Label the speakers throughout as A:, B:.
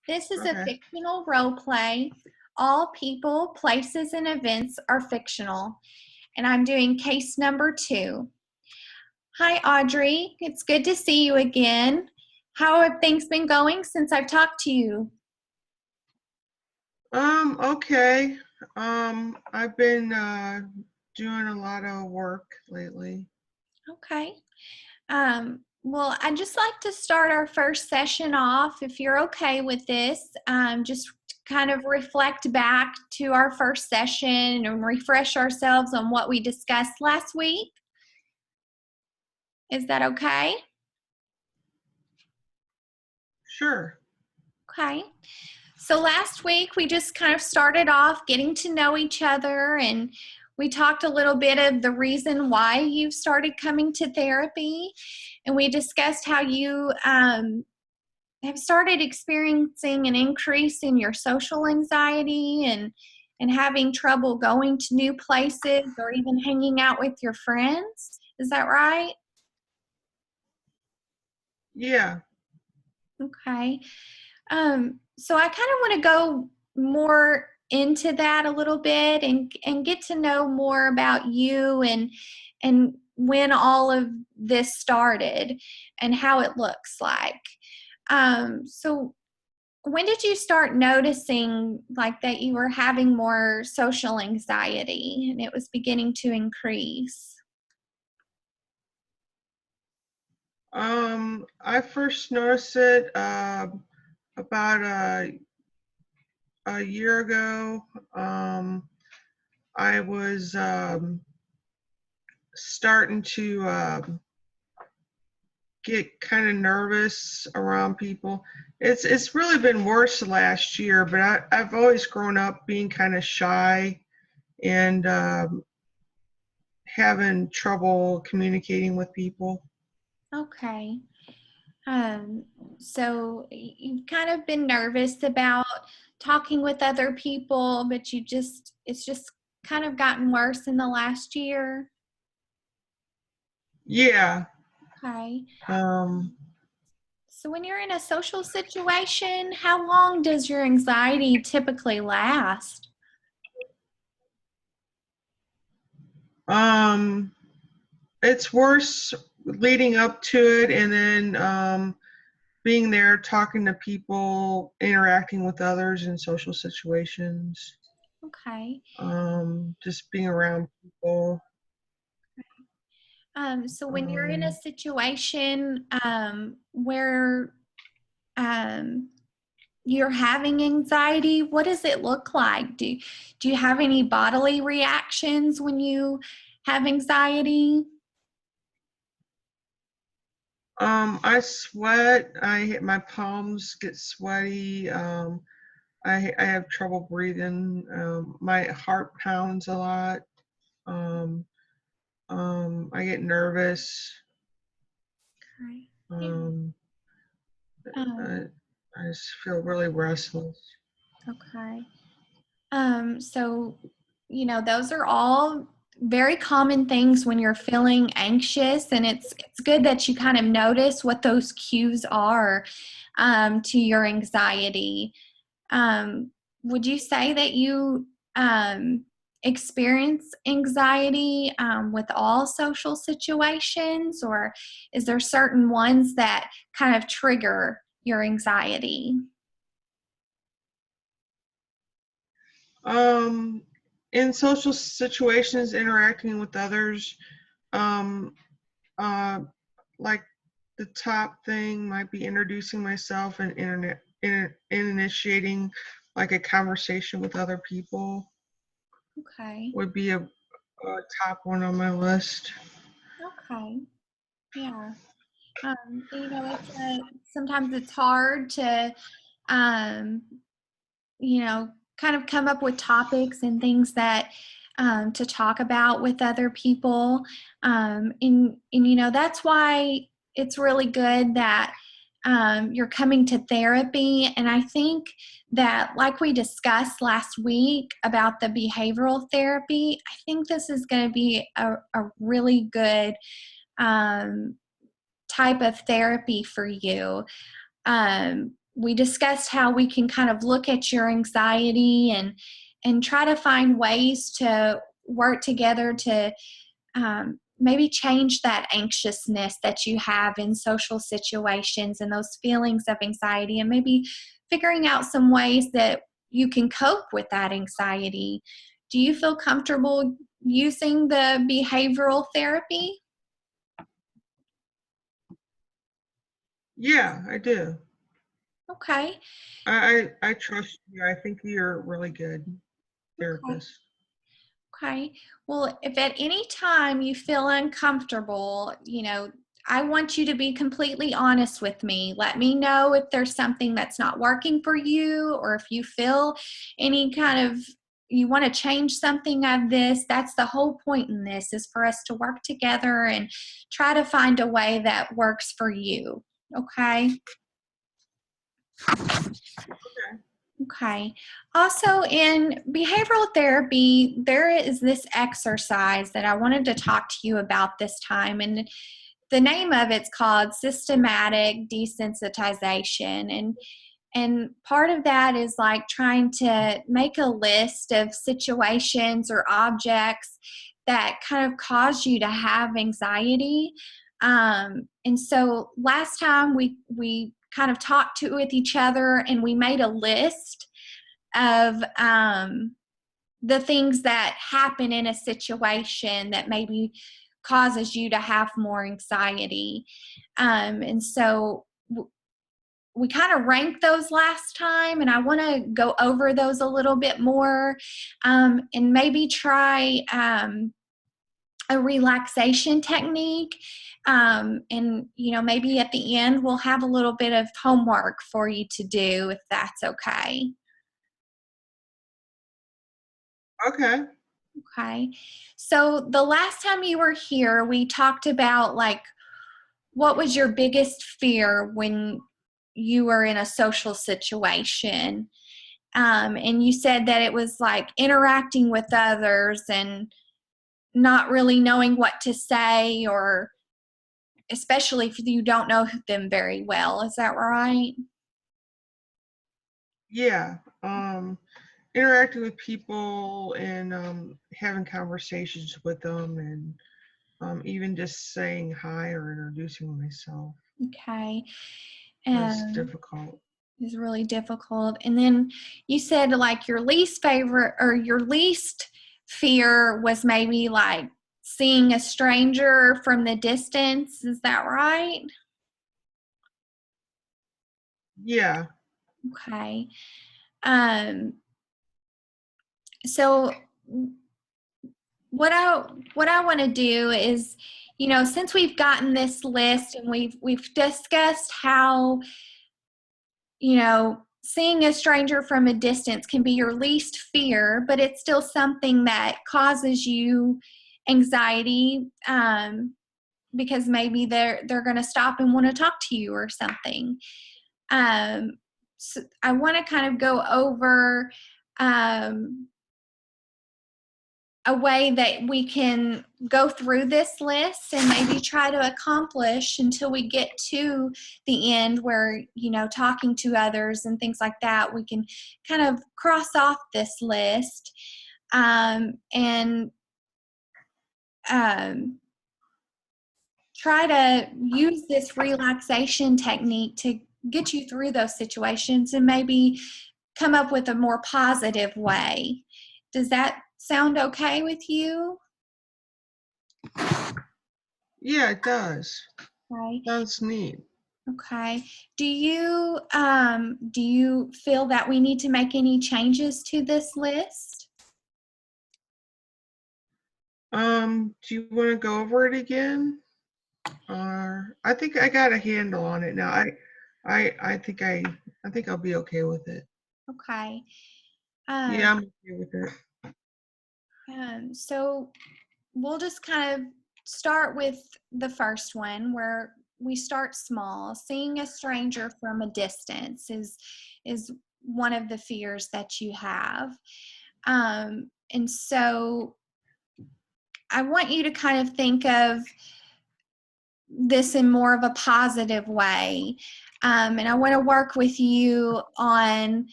A: This is a
B: Okay.
A: fictional role play. All people, places, and events are fictional. And I'm doing case number 2. Hi, Audrey. It's good to see you again. How have things been going since I've talked to you?
B: Okay. I've been doing a lot of work lately.
A: Okay. Well, I'd just like to start our first session off, if you're okay with this, just kind of reflect back to our first session and refresh ourselves on what we discussed last week. Is that okay?
B: Sure.
A: Okay. So last week we just kind of started off getting to know each other, and we talked a little bit of the reason why you started coming to therapy, and we discussed how you have started experiencing an increase in your social anxiety and having trouble going to new places or even hanging out with your friends. Is that right?
B: Yeah.
A: Okay. So I kind of want to go more into that a little bit and get to know more about you and when all of this started and how it looks like. So when did you start noticing like that you were having more social anxiety and it was beginning to increase?
B: I first noticed it about a year ago. I was starting to get kind of nervous around people. It's really been worse the last year, but I've always grown up being kind of shy and having trouble communicating with people.
A: Okay. Um, so you've kind of been nervous about talking with other people, but it's just kind of gotten worse in the last year.
B: Yeah.
A: Okay.
B: Um,
A: So when you're in a social situation, how long does your anxiety typically last?
B: um, it's worse leading up to it, and then being there, talking to people, interacting with others in social situations,
A: Okay.
B: just being around people.
A: So when you're in a
B: Um,
A: situation where um, you're having anxiety, what does it look like? Do you have any bodily reactions when you have anxiety?
B: I sweat. My palms get sweaty. I have trouble breathing. My heart pounds a lot. Um, I get nervous.
A: Okay. Yeah.
B: Um,
A: Um,
B: I, I just feel really restless.
A: okay. So, those are all very common things when you're feeling anxious, and it's good that you kind of notice what those cues are to your anxiety. Um, would you say that you experience anxiety with all social situations, or is there certain ones that kind of trigger your anxiety?
B: Um, in social situations, interacting with others, um, uh, like the top thing might be introducing myself and initiating like a conversation with other people
A: Okay.
B: would be a top one on my list.
A: Okay. Yeah. Sometimes it's hard to, um, you know, kind of come up with topics and things that to talk about with other people. That's why it's really good that you're coming to therapy. And I think that, like we discussed last week about the behavioral therapy, I think this is going to be a really good um, type of therapy for you. we discussed how we can kind of look at your anxiety and try to find ways to work together to maybe change that anxiousness that you have in social situations and those feelings of anxiety, and maybe figuring out some ways that you can cope with that anxiety. Do you feel comfortable using the behavioral therapy?
B: Yeah, I do.
A: Okay.
B: I trust you. I think you're a really good
A: Okay.
B: therapist.
A: Okay. Well, if at any time you feel uncomfortable, I want you to be completely honest with me. Let me know if there's something that's not working for you, or if you feel any kind of you want to change something of this. That's the whole point in this, is for us to work together and try to find a way that works for you. Okay?
B: Okay.
A: Okay. Also, in behavioral therapy, there is this exercise that I wanted to talk to you about this time. And the name of it's called systematic desensitization. And part of that is like trying to make a list of situations or objects that kind of cause you to have anxiety. And so last time we kind of talked with each other, and we made a list of the things that happen in a situation that maybe causes you to have more anxiety. And so we kind of ranked those last time, and I want to go over those a little bit more, and maybe try a relaxation technique. And maybe at the end we'll have a little bit of homework for you to do, if that's okay.
B: Okay.
A: Okay. So the last time you were here, we talked about like what was your biggest fear when you were in a social situation. And you said that it was like interacting with others and not really knowing what to say, or especially if you don't know them very well. Is that right?
B: Yeah. Interacting with people and having conversations with them, and even just saying hi or introducing myself
A: Okay.
B: was
A: Um,
B: difficult.
A: is really difficult. And then you said like your least favorite or your least fear was maybe like seeing a stranger from the distance. Is that right?
B: Yeah.
A: Okay. Um, so what I want to do is, since we've gotten this list and we've discussed how, seeing a stranger from a distance can be your least fear, but it's still something that causes you anxiety, because maybe they're going to stop and want to talk to you or something. So I want to kind of go over um, a way that we can go through this list and maybe try to accomplish until we get to the end where, talking to others and things like that, we can kind of cross off this list, and um, try to use this relaxation technique to get you through those situations and maybe come up with a more positive way. Does that sound okay with you?
B: Yeah, it does.
A: Okay.
B: Sounds neat.
A: Okay. Do you feel that we need to make any changes to this list?
B: Do you want to go over it again? I think I got a handle on it now. I think I'll be okay with it.
A: Okay.
B: Yeah,
A: Um,
B: I'm okay with it.
A: so we'll just kind of start with the first one, where we start small. Seeing a stranger from a distance is one of the fears that you have. And so I want you to kind of think of this in more of a positive way. And I want to work with you on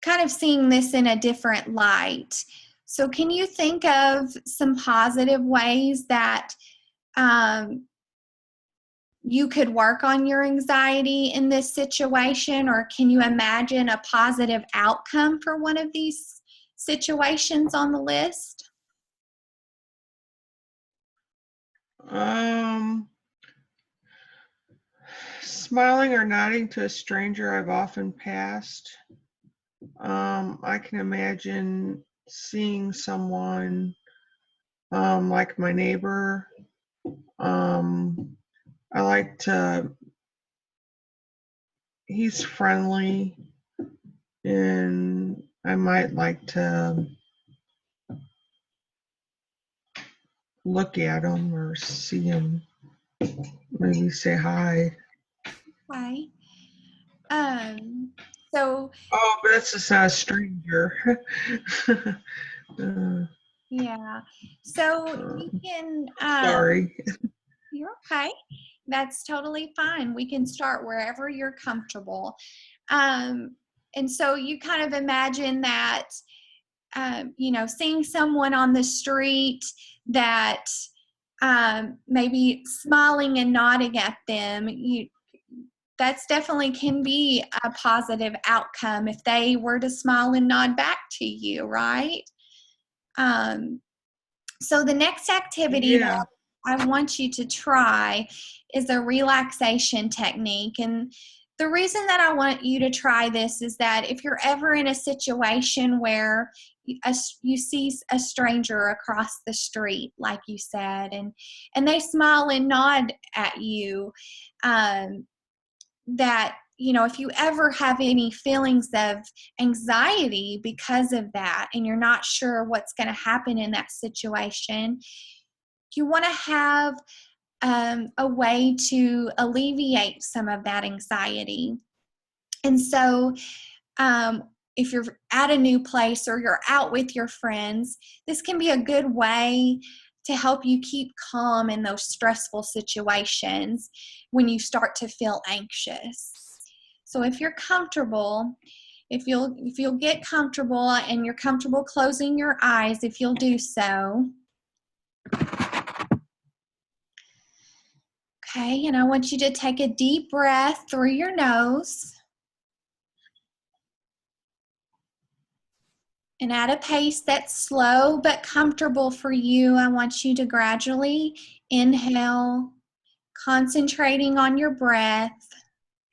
A: kind of seeing this in a different light. So can you think of some positive ways that you could work on your anxiety in this situation, or can you imagine a positive outcome for one of these situations on the list?
B: Smiling or nodding to a stranger I've often passed. I can imagine seeing someone like my neighbor. I like to, he's friendly, and I might like to look at him or see him, maybe say hi.
A: Okay. Um, so
B: Oh, but that's just not a stranger.
A: yeah. So you can,
B: Sorry.
A: you're okay. That's totally fine. We can start wherever you're comfortable. Um, and so you kind of imagine that, seeing someone on the street that maybe smiling and nodding at them, that's definitely can be a positive outcome if they were to smile and nod back to you, right? Um, so the next activity that
B: Yeah.
A: I want you to try is a relaxation technique. And the reason that I want you to try this is that if you're ever in a situation where you see a stranger across the street, like you said, and they smile and nod at you, that if you ever have any feelings of anxiety because of that and you're not sure what's going to happen in that situation, you want to have a way to alleviate some of that anxiety. And so if you're at a new place or you're out with your friends, this can be a good way to help you keep calm in those stressful situations when you start to feel anxious. So if you're comfortable, if you'll get comfortable and you're comfortable closing your eyes, if you'll do so. Okay, and I want you to take a deep breath through your nose. And at a pace that's slow but comfortable for you, I want you to gradually inhale, concentrating on your breath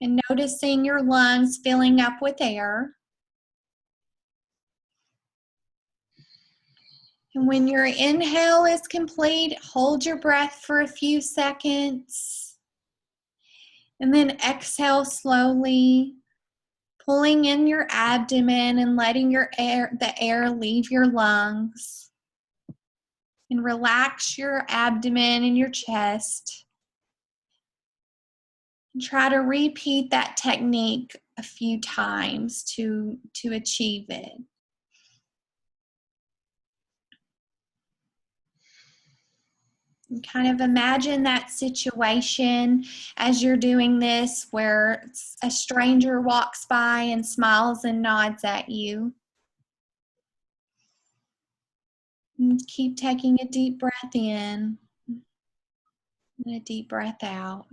A: and noticing your lungs filling up with air. And when your inhale is complete, hold your breath for a few seconds. And then exhale slowly, pulling in your abdomen and letting the air leave your lungs. And relax your abdomen and your chest. And try to repeat that technique a few times to achieve it. And kind of imagine that situation as you're doing this where a stranger walks by and smiles and nods at you. And keep taking a deep breath in and a deep breath out.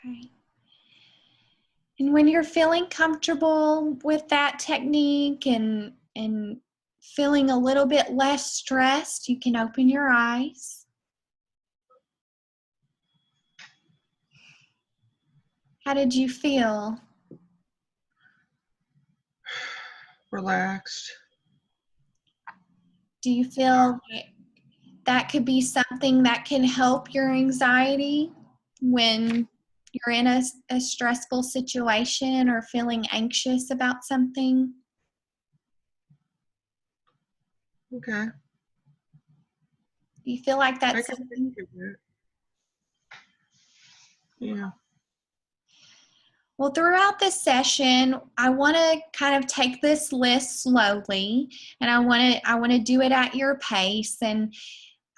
A: Okay. And when you're feeling comfortable with that technique and feeling a little bit less stressed, you can open your eyes. How did you feel?
B: Relaxed.
A: Do you feel like that could be something that can help your anxiety when you're in a stressful situation or feeling anxious about something?
B: Okay.
A: Do you feel like
B: I
A: that's
B: can
A: something?
B: think of it. Yeah.
A: Well, throughout this session, I want to kind of take this list slowly, and I want to do it at your pace. And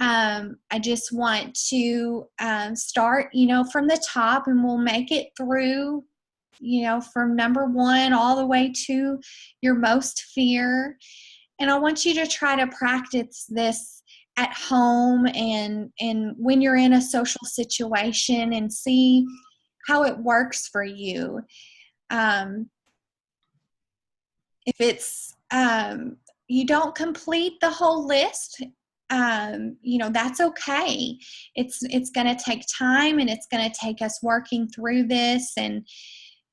A: I just want to start, from the top, and we'll make it through, from number one all the way to your most fear. And I want you to try to practice this at home and when you're in a social situation, and see how it works for you. Um, if it's you don't complete the whole list, that's okay. It's going to take time, and it's going to take us working through this and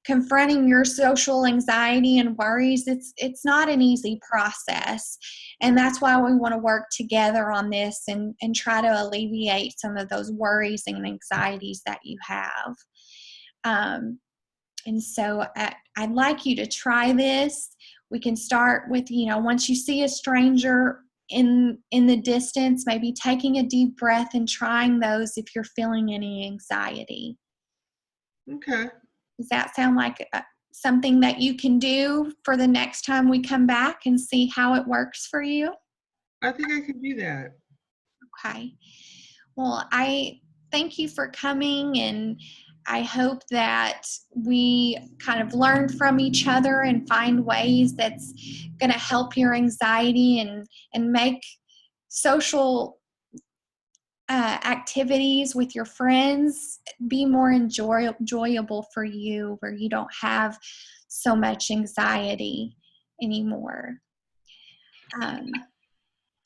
A: confronting your social anxiety and worries. It's not an easy process, and that's why we want to work together on this and try to alleviate some of those worries and anxieties that you have. And so I'd like you to try this. We can start with, once you see a stranger in the distance, maybe taking a deep breath and trying those if you're feeling any anxiety.
B: Okay.
A: Does that sound like something that you can do for the next time we come back and see how it works for you?
B: I think I can do that.
A: Okay. Well, I thank you for coming, and I hope that we kind of learn from each other and find ways that's going to help your anxiety and make social activities with your friends be more enjoyable for you, where you don't have so much anxiety anymore.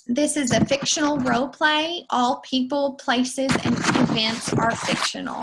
A: This is a fictional role play. All people, places, and events are fictional.